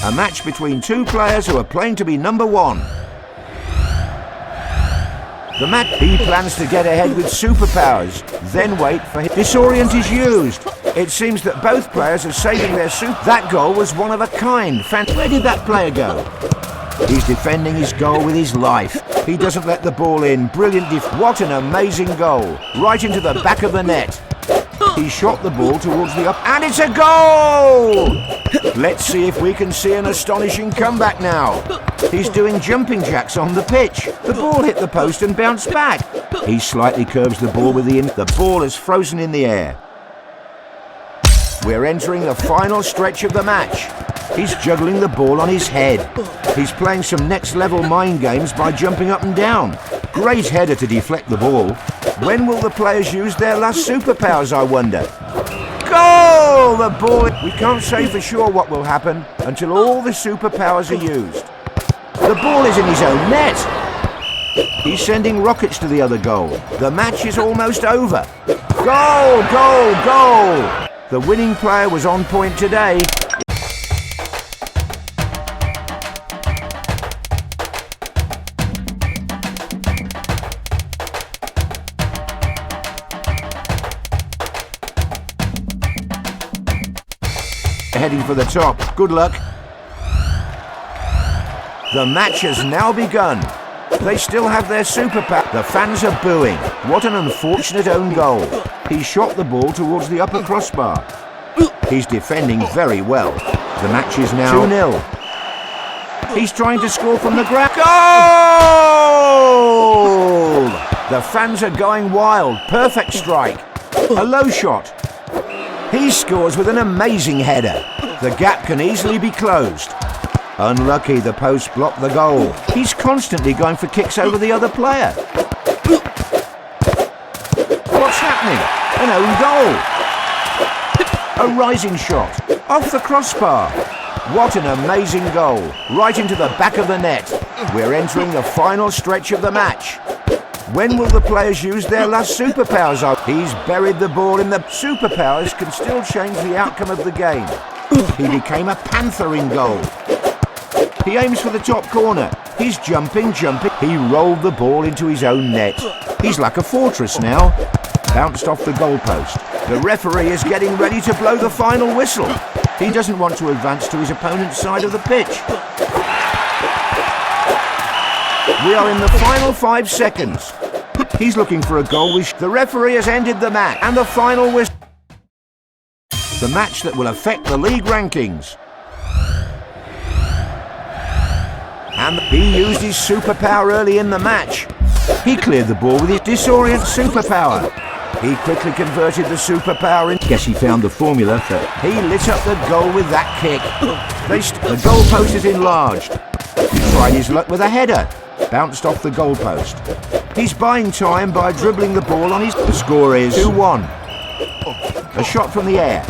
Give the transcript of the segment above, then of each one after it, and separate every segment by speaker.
Speaker 1: A match between two players who are playing to be number one. The match, he plans to get ahead with superpowers, then wait for his disorient is used. It seems that both players are saving their super. That goal was one of a kind. Where did that player go? He's defending his goal with his life. He doesn't let the ball in. Brilliant what an amazing goal. Right into the back of the net. He shot the ball towards the up, and it's a goal! Let's see if we can see an astonishing comeback now. He's doing jumping jacks on the pitch. The ball hit the post and bounced back. He slightly curves the ball with the ball is frozen in the air. We're entering the final stretch of the match. He's juggling the ball on his head. He's playing some next level mind games by jumping up and down. Great header to deflect the ball. When will the players use their last superpowers, I wonder? Goal! The ball... We can't say for sure what will happen until all the superpowers are used. The ball is in his own net. He's sending rockets to the other goal. The match is almost over. Goal! Goal! Goal! The winning player was on point today. Heading for the top. Good luck. The match has now begun. They still have their superpower. The fans are booing. What an unfortunate own goal. He shot the ball towards the upper crossbar. He's defending very well. The match is now 2-0. He's trying to score from the ground. Goal! The fans are going wild. Perfect strike. A low shot. He scores with an amazing header. The gap can easily be closed. Unlucky, the post blocked the goal. He's constantly going for kicks over the other player. What's happening? An own goal. A rising shot. Off the crossbar. What an amazing goal. Right into the back of the net. We're entering the final stretch of the match. When will the players use their last superpowers? He's buried the ball in the superpowers can still change the outcome of the game. He became a panther in goal. He aims for the top corner. He's jumping. He rolled the ball into his own net. He's like a fortress now. Bounced off the goalpost. The referee is getting ready to blow the final whistle. He doesn't want to advance to his opponent's side of the pitch. We are in the final 5 seconds. He's looking for a goal. The referee has ended the match. And the final whistle. The match that will affect the league rankings. And he used his superpower early in the match. He cleared the ball with his disorient superpower. He quickly converted the superpower in. Guess he found the formula. He lit up the goal with that kick. The goalpost is enlarged. He tried his luck with a header. Bounced off the goalpost. He's buying time by dribbling the ball on his... The score is 2-1. A shot from the air.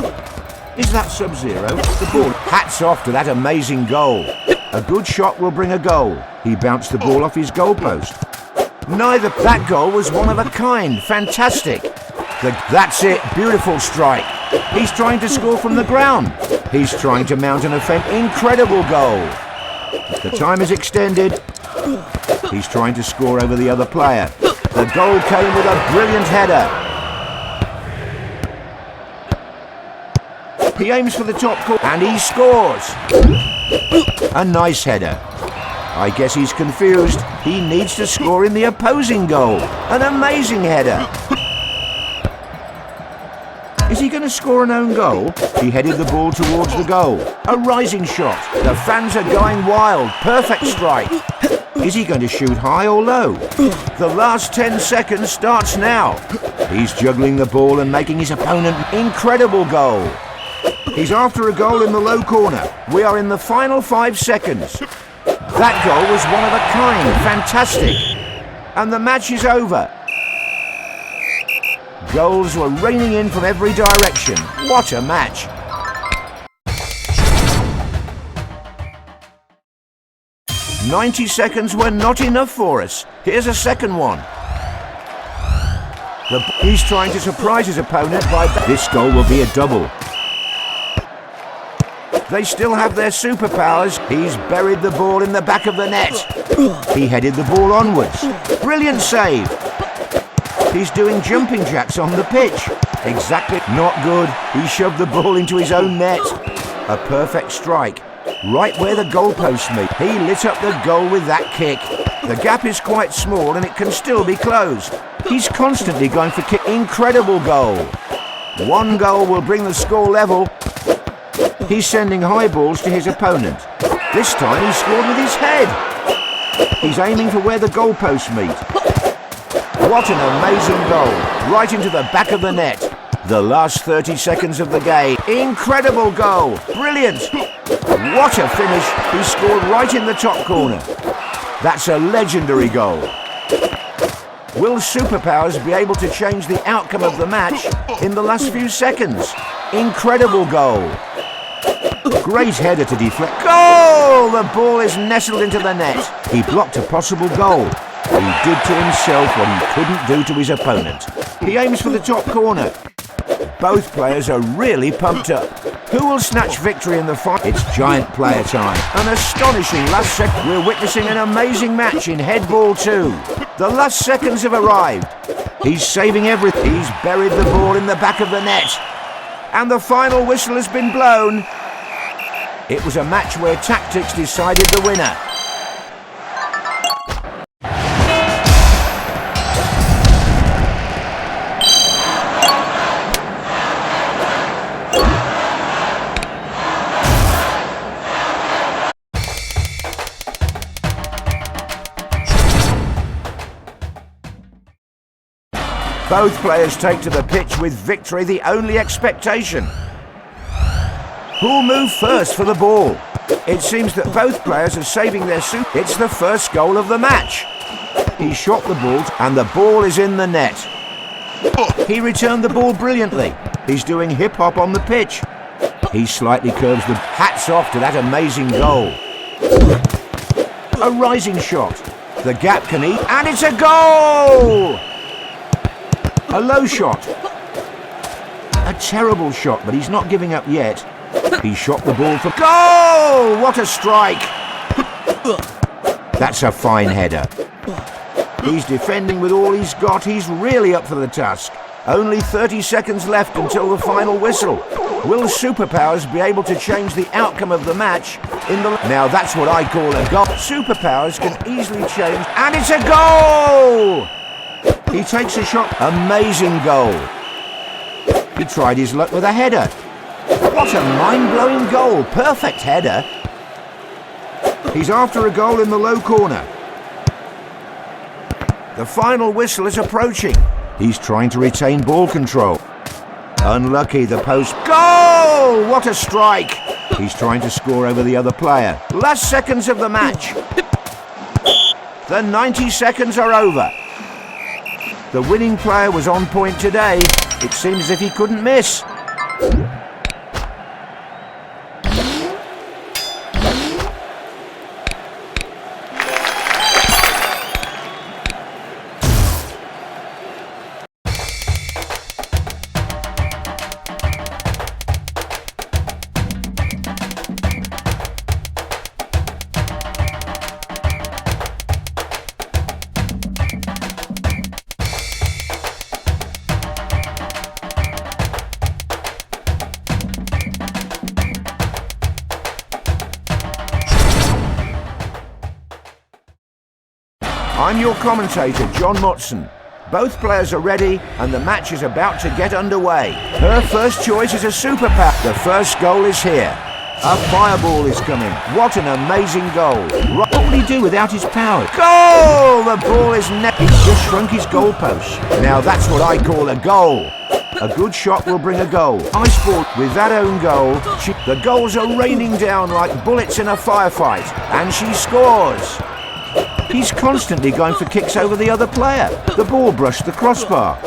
Speaker 1: Is that Sub-Zero? The ball... Hats off to that amazing goal. A good shot will bring a goal. He bounced the ball off his goalpost. That goal was one of a kind. Fantastic. That's it. Beautiful strike. He's trying to score from the ground. He's trying to mount an offense. Incredible goal. The time is extended. He's trying to score over the other player. The goal came with a brilliant header. He aims for the top corner and he scores. A nice header. I guess he's confused. He needs to score in the opposing goal. An amazing header. Is he going to score an own goal? He headed the ball towards the goal. A rising shot. The fans are going wild. Perfect strike. Is he going to shoot high or low? The last 10 seconds starts now. He's juggling the ball and making his opponent. Incredible goal. He's after a goal in the low corner. We are in the final 5 seconds. That goal was one of a kind. Fantastic. And the match is over. Goals were raining in from every direction. What a match. "90 seconds were not enough for us. Here's a second one. He's trying to surprise his opponent by... This goal will be a double. They still have their superpowers. He's buried the ball in the back of the net. He headed the ball onwards. Brilliant save. He's doing jumping jacks on the pitch. Exactly. Not good. He shoved the ball into his own net. A perfect strike. Right where the goalposts meet. He lit up the goal with that kick. The gap is quite small and it can still be closed. He's constantly going for kick. Incredible goal. One goal will bring the score level. He's sending high balls to his opponent. This time he scored with his head. He's aiming for where the goalposts meet. What an amazing goal. Right into the back of the net. The last 30 seconds of the game. Incredible goal. Brilliant. What a finish. He scored right in the top corner. That's a legendary goal. Will superpowers be able to change the outcome of the match in the last few seconds? Incredible goal. Great header to deflect. Goal! The ball is nestled into the net. He blocked a possible goal. He did to himself what he couldn't do to his opponent. He aims for the top corner. Both players are really pumped up. Who will snatch victory in the fight? It's giant player time. An astonishing last second. We're witnessing an amazing match in Headball 2. The last seconds have arrived. He's saving everything. He's buried the ball in the back of the net. And the final whistle has been blown. It was a match where tactics decided the winner. Both players take to the pitch with victory the only expectation. Who'll move first for the ball? It seems that both players are saving their suit. It's the first goal of the match. He shot the ball and the ball is in the net. He returned the ball brilliantly. He's doing hip-hop on the pitch. He slightly curves the... Hats off to that amazing goal. A rising shot. The gap can eat... And it's a goal! A low shot. A terrible shot, but he's not giving up yet. He shot the ball for goal! What a strike! That's a fine header. He's defending with all he's got. He's really up for the task. Only 30 seconds left until the final whistle. Will superpowers be able to change the outcome of the match in the... Now that's what I call a goal. Superpowers can easily change... And it's a goal! He takes a shot. Amazing goal. He tried his luck with a header. What a mind-blowing goal. Perfect header. He's after a goal in the low corner. The final whistle is approaching. He's trying to retain ball control. Unlucky, the post. Goal! What a strike. He's trying to score over the other player. Last seconds of the match. The 90 seconds are over. The winning player was on point today. It seems as if he couldn't miss. I'm your commentator, John Motson. Both players are ready and the match is about to get underway. Her first choice is a superpower. The first goal is here. A fireball is coming. What an amazing goal. What will he do without his power? Goal! The ball is He's just shrunk his goalpost. Now that's what I call a goal. A good shot will bring a goal. Ice ball with that own goal. The goals are raining down like bullets in a firefight. And she scores. He's constantly going for kicks over the other player. The ball brushed the crossbar.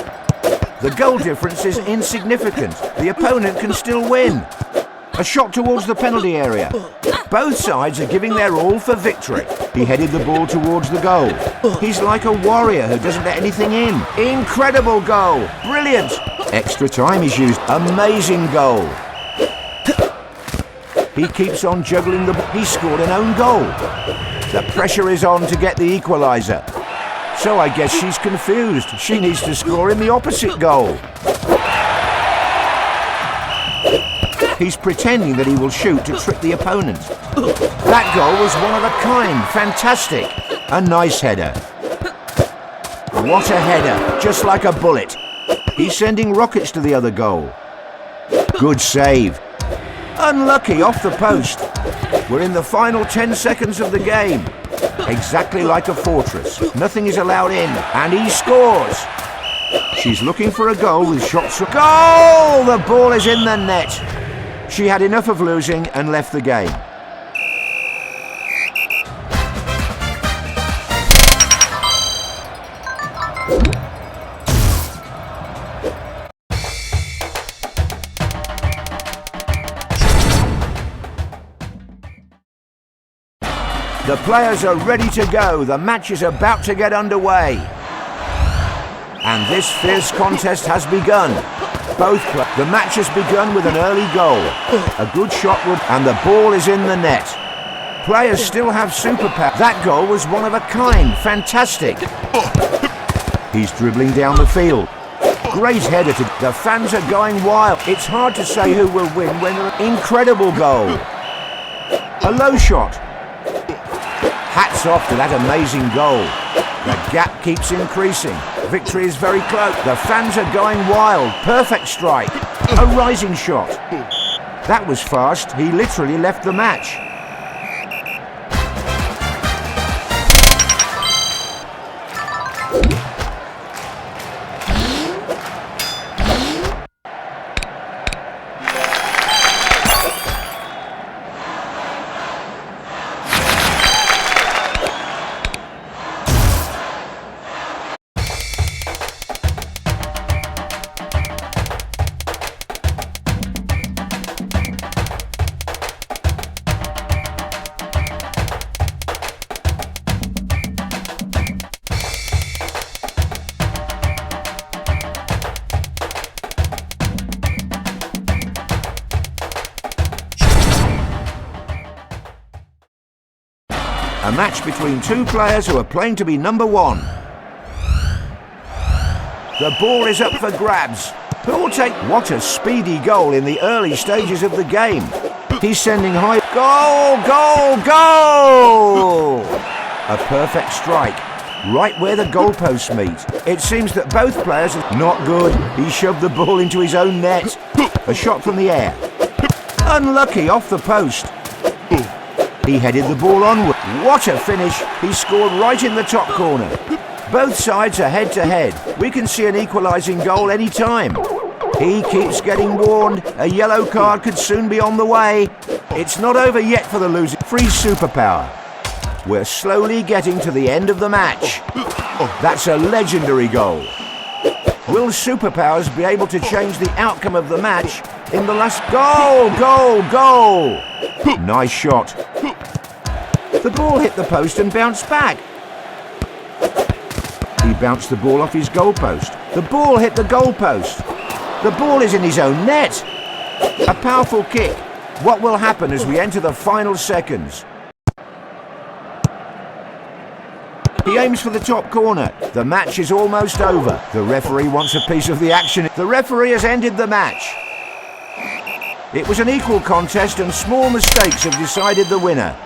Speaker 1: The goal difference is insignificant. The opponent can still win. A shot towards the penalty area. Both sides are giving their all for victory. He headed the ball towards the goal. He's like a warrior who doesn't let anything in. Incredible goal. Brilliant. Extra time is used. Amazing goal. He keeps on juggling the ball. He scored an own goal. The pressure is on to get the equaliser. So I guess she's confused. She needs to score in the opposite goal. He's pretending that he will shoot to trick the opponent. That goal was one of a kind. Fantastic. A nice header. What a header. Just like a bullet. He's sending rockets to the other goal. Good save. Unlucky off the post. We're in the final 10 seconds of the game. Exactly like a fortress. Nothing is allowed in. And he scores. She's looking for a goal with shots. Goal! The ball is in the net. She had enough of losing and left the game. The players are ready to go. The match is about to get underway. And this fierce contest has begun. The match has begun with an early goal. A good shot and the ball is in the net. Players still have superpower. That goal was one of a kind. Fantastic. He's dribbling down the field. Great header. The fans are going wild. It's hard to say who will win when an incredible goal. A low shot. Hats off to that amazing goal. The gap keeps increasing. Victory is very close. The fans are going wild. Perfect strike. A rising shot. That was fast. He literally left the match. A match between two players who are playing to be number one. The ball is up for grabs. Who will take... What a speedy goal in the early stages of the game. He's sending high... Goal! Goal! Goal! A perfect strike. Right where the goalposts meet. It seems that both players are not good. He shoved the ball into his own net. A shot from the air. Unlucky off the post. He headed the ball onward. What a finish. He scored right in the top corner. Both sides are head to head. We can see an equalising goal any time. He keeps getting warned. A yellow card could soon be on the way. It's not over yet for the loser. Free superpower. We're slowly getting to the end of the match. That's a legendary goal. Will superpowers be able to change the outcome of the match in the last... Goal! Goal! Goal! Nice shot. The ball hit the post and bounced back. He bounced the ball off his goalpost. The ball hit the goalpost. The ball is in his own net. A powerful kick. What will happen as we enter the final seconds? He aims for the top corner. The match is almost over. The referee wants a piece of the action. The referee has ended the match. It was an equal contest and small mistakes have decided the winner.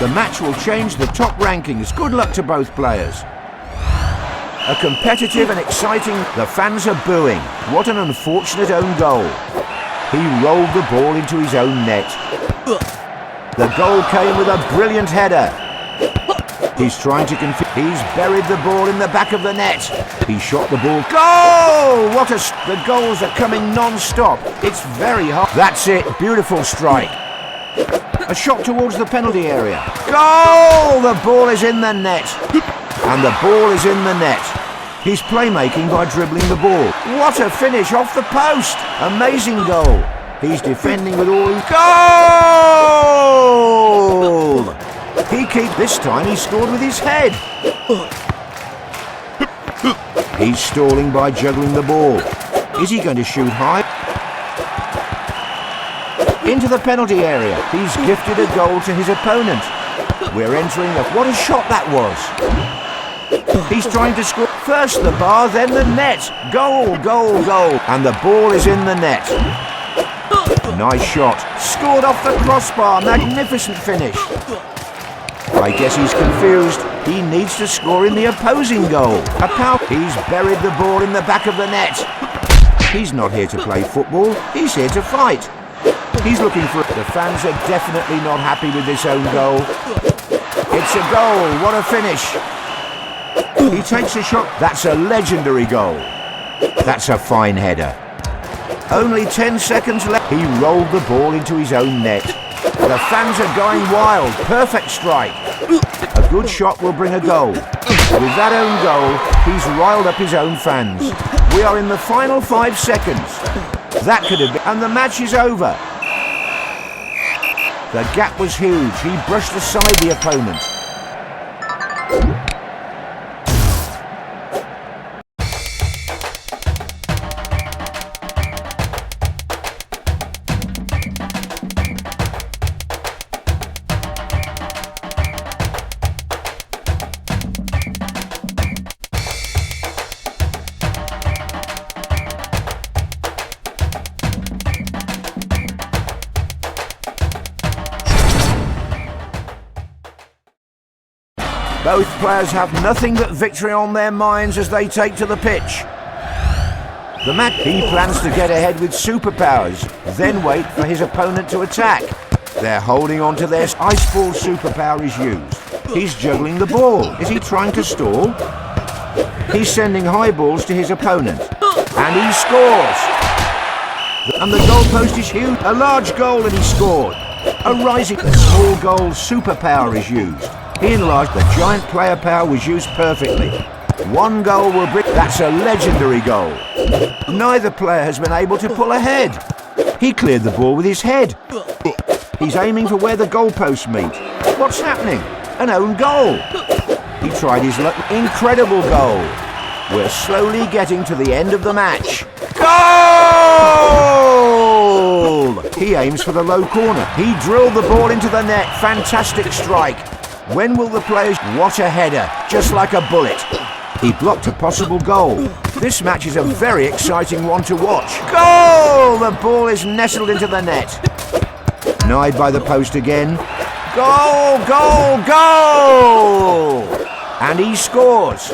Speaker 1: The match will change the top rankings. Good luck to both players. A competitive and exciting... The fans are booing. What an unfortunate own goal. He rolled the ball into his own net. The goal came with a brilliant header. He's trying to confuse. He's buried the ball in the back of the net. He shot the ball. Goal! The goals are coming non-stop. It's very hard. That's it. Beautiful strike. A shot towards the penalty area. Goal! The ball is in the net. And the ball is in the net. He's playmaking by dribbling the ball. What a finish off the post. Amazing goal. He's defending with all his... Goal! This time he scored with his head. He's stalling by juggling the ball. Is he going to shoot high? Into the penalty area. He's gifted a goal to his opponent. We're entering the... What a shot that was. He's trying to score. First the bar, then the net. Goal, goal, goal. And the ball is in the net. Nice shot. Scored off the crossbar. Magnificent finish. I guess he's confused. He needs to score in the opposing goal. He's buried the ball in the back of the net. He's not here to play football. He's here to fight. He's looking for... The fans are definitely not happy with this own goal. It's a goal. What a finish. He takes a shot. That's a legendary goal. That's a fine header. Only 10 seconds left. He rolled the ball into his own net. The fans are going wild. Perfect strike. A good shot will bring a goal. With that own goal, he's riled up his own fans. We are in the final 5 seconds. That could have been... And the match is over. The gap was huge. He brushed aside the opponent. Both players have nothing but victory on their minds as they take to the pitch. The match, he plans to get ahead with superpowers, then wait for his opponent to attack. They're holding on to their ice ball. Superpower is used. He's juggling the ball. Is he trying to stall? He's sending high balls to his opponent. And he scores! And the goalpost is huge. A large goal and he scored. A rising... Small goal superpower is used. He enlarged. The giant player power was used perfectly. One goal will bring... That's a legendary goal. Neither player has been able to pull ahead. He cleared the ball with his head. He's aiming for where the goalposts meet. What's happening? An own goal. He tried his luck. Incredible goal. We're slowly getting to the end of the match. Goal! He aims for the low corner. He drilled the ball into the net. Fantastic strike. When will the players... What a header, just like a bullet. He blocked a possible goal. This match is a very exciting one to watch. Goal! The ball is nestled into the net. Denied by the post again. Goal, goal, goal! And he scores.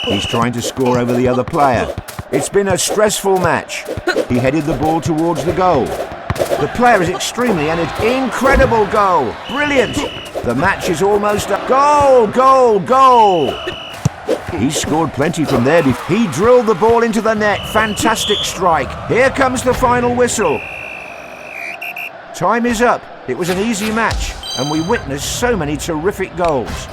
Speaker 1: He's trying to score over the other player. It's been a stressful match. He headed the ball towards the goal. The player is extremely energetic. Incredible goal. Brilliant. The match is almost up. Goal, goal, goal. He scored plenty from there. He drilled the ball into the net. Fantastic strike. Here comes the final whistle. Time is up. It was an easy match, and we witnessed so many terrific goals.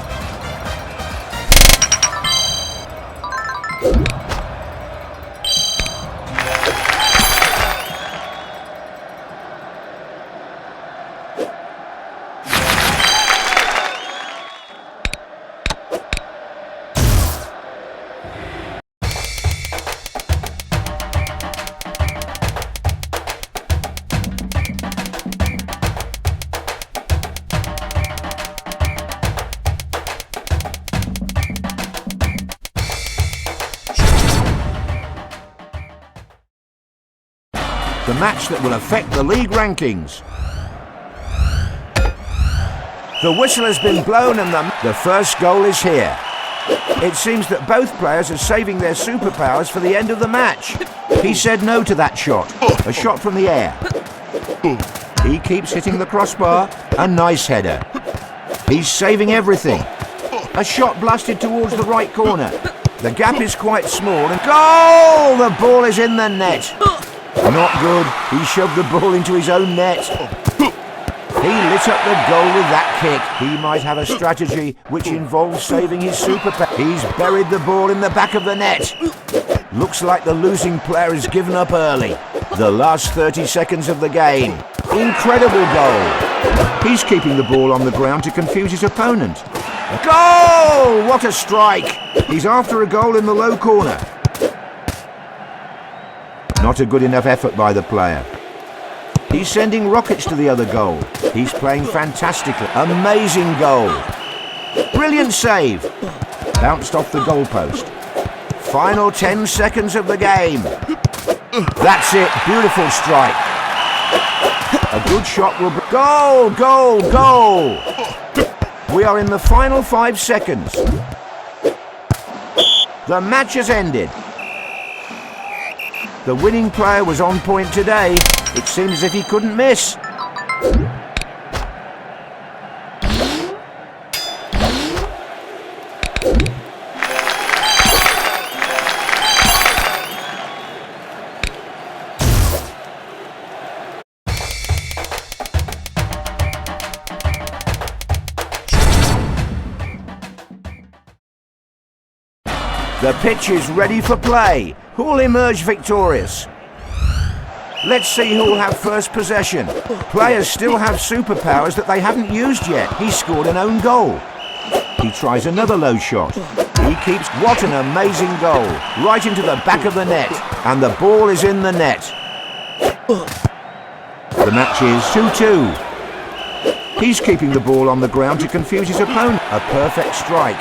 Speaker 1: The match that will affect the league rankings. The whistle has been blown and the first goal is here. It seems that both players are saving their superpowers for the end of the match. He said no to that shot. A shot from the air. He keeps hitting the crossbar. A nice header. He's saving everything. A shot blasted towards the right corner. The gap is quite small and goal! The ball is in the net. Not good. He shoved the ball into his own net. He lit up the goal with that kick. He might have a strategy which involves saving his superpower. He's buried the ball in the back of the net. Looks like the losing player has given up early. The last 30 seconds of the game. Incredible goal. He's keeping the ball on the ground to confuse his opponent. Goal! What a strike! He's after a goal in the low corner. Not a good enough effort by the player. He's sending rockets to the other goal. He's playing fantastically. Amazing goal. Brilliant save. Bounced off the goalpost. Final 10 seconds of the game. That's it. Beautiful strike. A good shot will... Goal! Goal! Goal! We are in the final 5 seconds. The match has ended. The winning player was on point today. It seemed as if he couldn't miss. The pitch is ready for play. Who'll emerge victorious? Let's see who'll have first possession. Players still have superpowers that they haven't used yet. He scored an own goal. He tries another low shot. He keeps... What an amazing goal. Right into the back of the net. And the ball is in the net. The match is 2-2. He's keeping the ball on the ground to confuse his opponent. A perfect strike.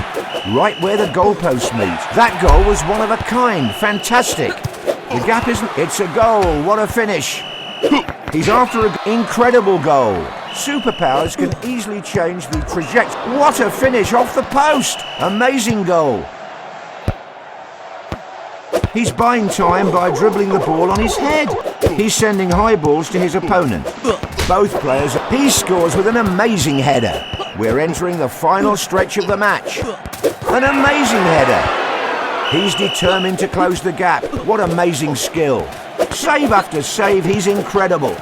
Speaker 1: Right where the goalposts meet. That goal was one of a kind. Fantastic. The gap isn't... It's a goal. What a finish. He's after an incredible goal. Superpowers can easily change the trajectory. What a finish off the post. Amazing goal. He's buying time by dribbling the ball on his head. He's sending high balls to his opponent. Both players... He scores with an amazing header. We're entering the final stretch of the match. An amazing header. He's determined to close the gap. What amazing skill. Save after save, he's incredible.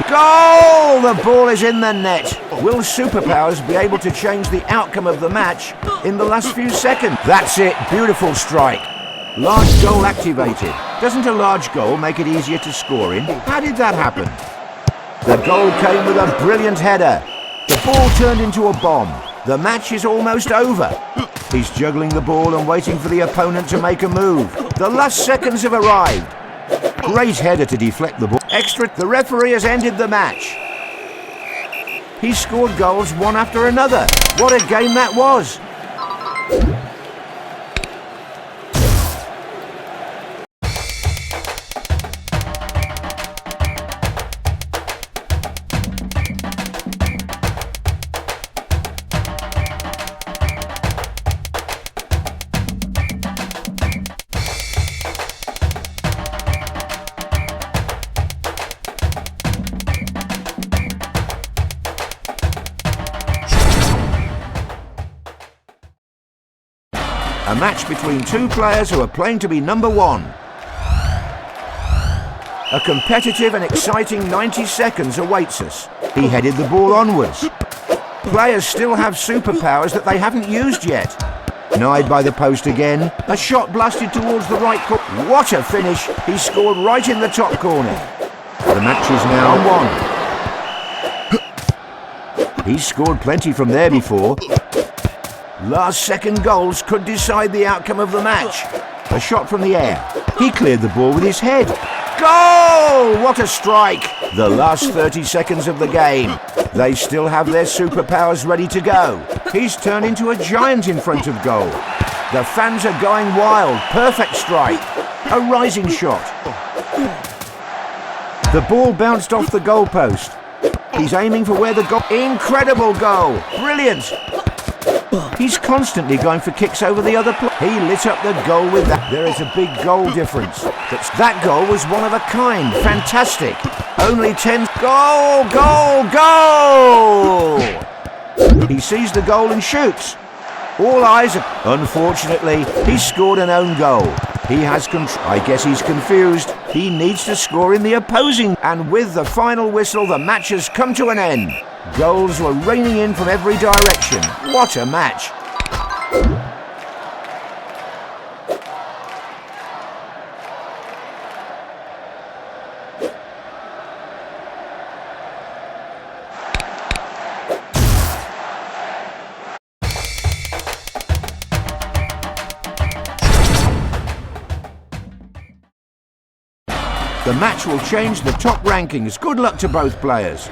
Speaker 1: Goal! The ball is in the net. Will superpowers be able to change the outcome of the match in the last few seconds? That's it. Beautiful strike. Large goal activated. Doesn't a large goal make it easier to score in? How did that happen? The goal came with a brilliant header. The ball turned into a bomb. The match is almost over. He's juggling the ball and waiting for the opponent to make a move. The last seconds have arrived. Great header to deflect the ball. Extra. The referee has ended the match. He scored goals one after another. What a game that was. A match between two players who are playing to be number one. A competitive and exciting 90 seconds awaits us. He headed the ball onwards. Players still have superpowers that they haven't used yet. Denied by the post again. A shot blasted towards the right corner. What a finish. He scored right in the top corner. The match is now 1-1. He's scored plenty from there before. Last second goals could decide the outcome of the match. A shot from the air. He cleared the ball with his head. Goal! What a strike! The last 30 seconds of the game. They still have their superpowers ready to go. He's turned into a giant in front of goal. The fans are going wild. Perfect strike. A rising shot. The ball bounced off the goalpost. He's aiming for where the goal... Incredible goal! Brilliant! He's constantly going for kicks over the other player. He lit up the goal with that. There is a big goal difference. That goal was one of a kind. Fantastic. Only 10. Goal, goal, goal! He sees the goal and shoots. All eyes are... Unfortunately, he scored an own goal. He has control. I guess he's confused. He needs to score in the opposing. And with the final whistle, the match has come to an end. Goals were raining in from every direction. What a match! The match will change the top rankings. Good luck to both players.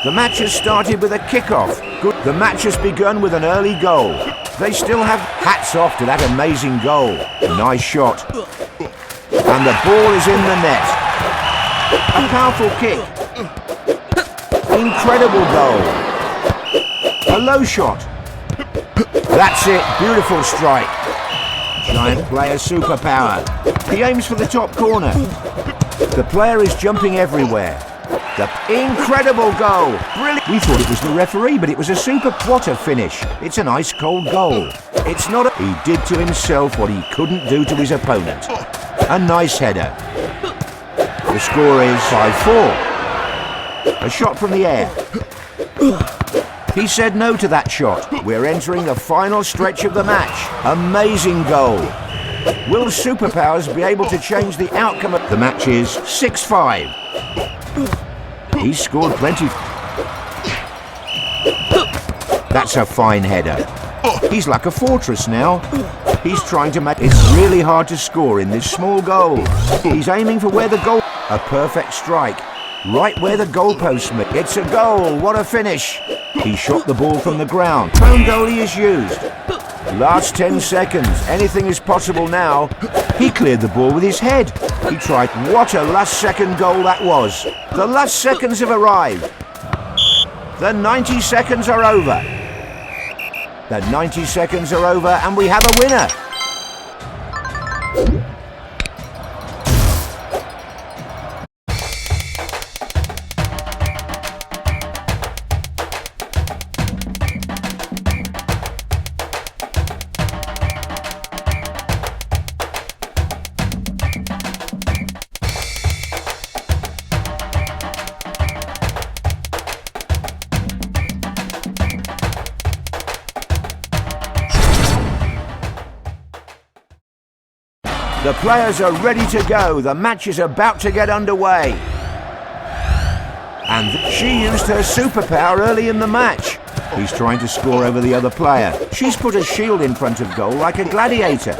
Speaker 1: The match has started with a kickoff. The match has begun with an early goal. They still have hats off to that amazing goal. Nice shot. And the ball is in the net. A powerful kick. Incredible goal. A low shot. That's it. Beautiful strike. Giant player superpower. He aims for the top corner. The player is jumping everywhere. The incredible goal. Brilliant. We thought it was the referee, but it was a super. What a finish. It's an ice cold goal. It's not a... He did to himself what he couldn't do to his opponent. A nice header. The score is 5-4. A shot from the air. He said no to that shot. We're entering the final stretch of the match. Amazing goal. Will superpowers be able to change the outcome of the match? Is 6-5. He scored plenty. That's a fine header. He's like a fortress now. He's trying to make... It's really hard to score in this small goal. He's aiming for where the goal... A perfect strike. Right where the goalpost meet. It's a goal. What a finish. He shot the ball from the ground. Prone goalie is used. Last 10 seconds. Anything is possible now. He cleared the ball with his head. He tried. What a last second goal that was. The last seconds have arrived. The 90 seconds are over. The 90 seconds are over and we have a winner. The players are ready to go. The match is about to get underway. And she used her superpower early in the match. He's trying to score over the other player. She's put a shield in front of goal like a gladiator.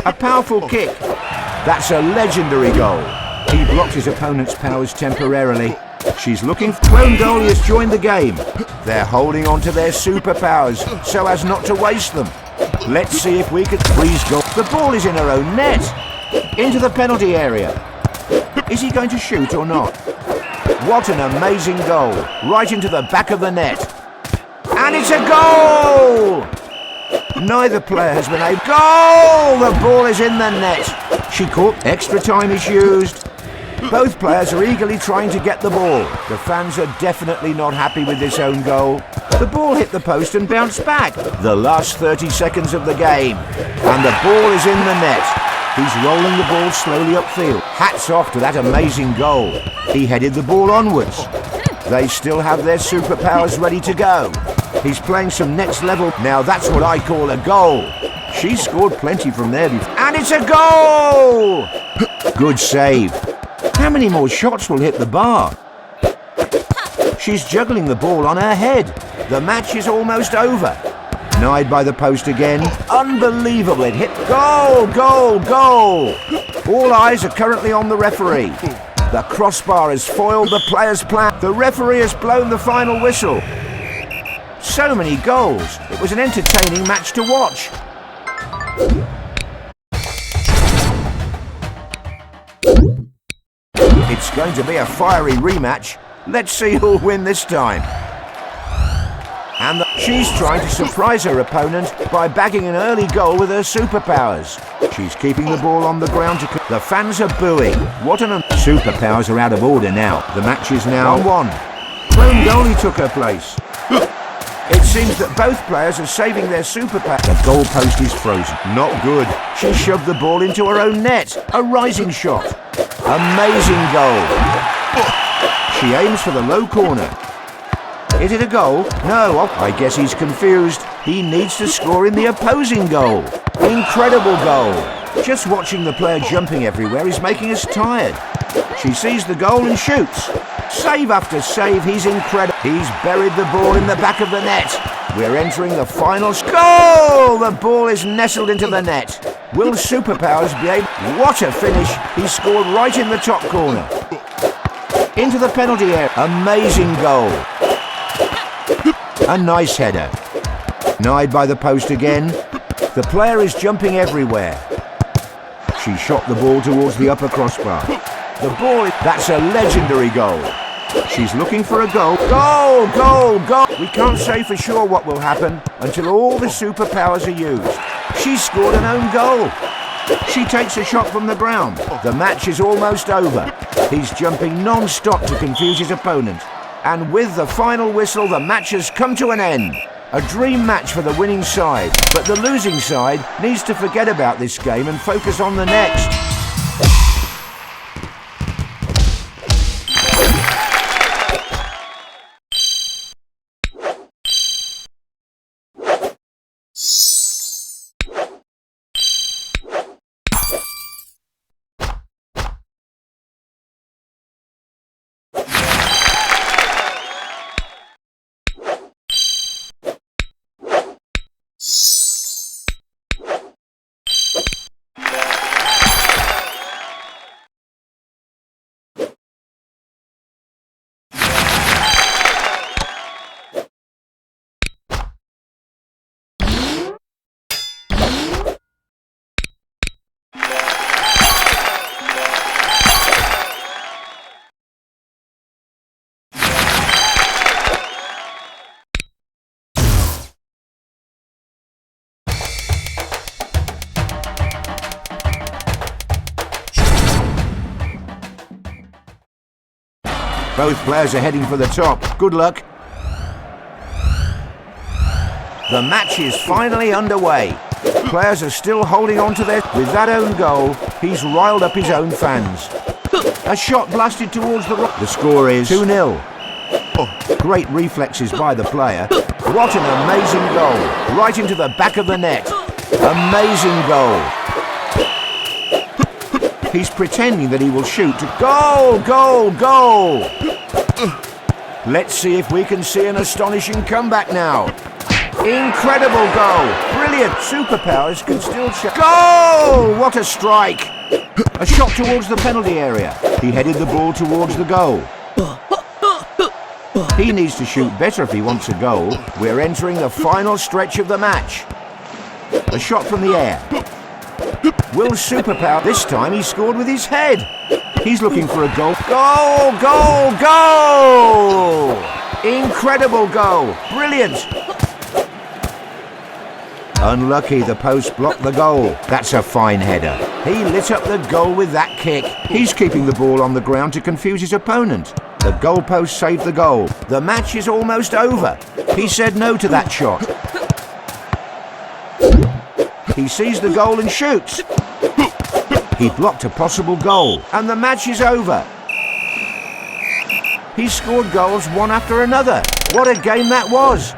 Speaker 1: A powerful kick. That's a legendary goal. He blocked his opponent's powers temporarily. She's looking. Clone goalie has joined the game. They're holding on to their superpowers so as not to waste them. Let's see if we could freeze goal. The ball is in her own net. Into the penalty area. Is he going to shoot or not? What an amazing goal. Right into the back of the net. And it's a goal! Neither player has been able... Goal! The ball is in the net. She caught. Extra time is used. Both players are eagerly trying to get the ball. The fans are definitely not happy with this own goal. The ball hit the post and bounced back. The last 30 seconds of the game. And the ball is in the net. He's rolling the ball slowly upfield. Hats off to that amazing goal. He headed the ball onwards. They still have their superpowers ready to go. He's playing some next level. Now that's what I call a goal. She scored plenty from there before. And it's a goal! Good save. How many more shots will hit the bar? She's juggling the ball on her head. The match is almost over. Denied by the post again. Unbelievable, it hit. Goal, goal, goal! All eyes are currently on the referee. The crossbar has foiled the player's plan. The referee has blown the final whistle. So many goals. It was an entertaining match to watch. It's going to be a fiery rematch. Let's see who'll win this time. And She's trying to surprise her opponent by bagging an early goal with her superpowers. She's keeping the ball on the ground. The fans are booing. What an... Superpowers are out of order now. The match is now 1-1. Clone goalie took her place. It seems that both players are saving their superpower. The goalpost is frozen. Not good. She shoved the ball into her own net. A rising shot. Amazing goal. She aims for the low corner. Is it a goal? No, I guess he's confused. He needs to score in the opposing goal. Incredible goal. Just watching the player jumping everywhere is making us tired. She sees the goal and shoots. Save after save, he's incredible. He's buried the ball in the back of the net. We're entering the final goal! The ball is nestled into the net. Will superpowers be able... What a finish! He scored right in the top corner. Into the penalty area. Amazing goal. A nice header. Denied by the post again. The player is jumping everywhere. She shot the ball towards the upper crossbar. The ball, that's a legendary goal. She's looking for a goal. Goal, goal, goal. We can't say for sure what will happen until all the superpowers are used. She scored an own goal. She takes a shot from the ground. The match is almost over. He's jumping non-stop to confuse his opponent. And with the final whistle, the match has come to an end. A dream match for the winning side, but the losing side needs to forget about this game and focus on the next. Both players are heading for the top. Good luck. The match is finally underway. Players are still holding on to their... With that own goal, he's riled up his own fans. A shot blasted towards the... The score is 2-0. Great reflexes by the player. What an amazing goal. Right into the back of the net. Amazing goal. He's pretending that he will shoot. Goal! Goal! Goal! Let's see if we can see an astonishing comeback now. Incredible goal! Brilliant! Superpowers can still shoot. Goal! What a strike! A shot towards the penalty area. He headed the ball towards the goal. He needs to shoot better if he wants a goal. We're entering the final stretch of the match. A shot from the air. Will superpower... This time he scored with his head. He's looking for a goal. Goal! Goal! Goal! Incredible goal! Brilliant! Unlucky, the post blocked the goal. That's a fine header. He lit up the goal with that kick. He's keeping the ball on the ground to confuse his opponent. The goalpost saved the goal. The match is almost over. He said no to that shot. He sees the goal and shoots. He blocked a possible goal, and the match is over. He scored goals one after another. What a game that was!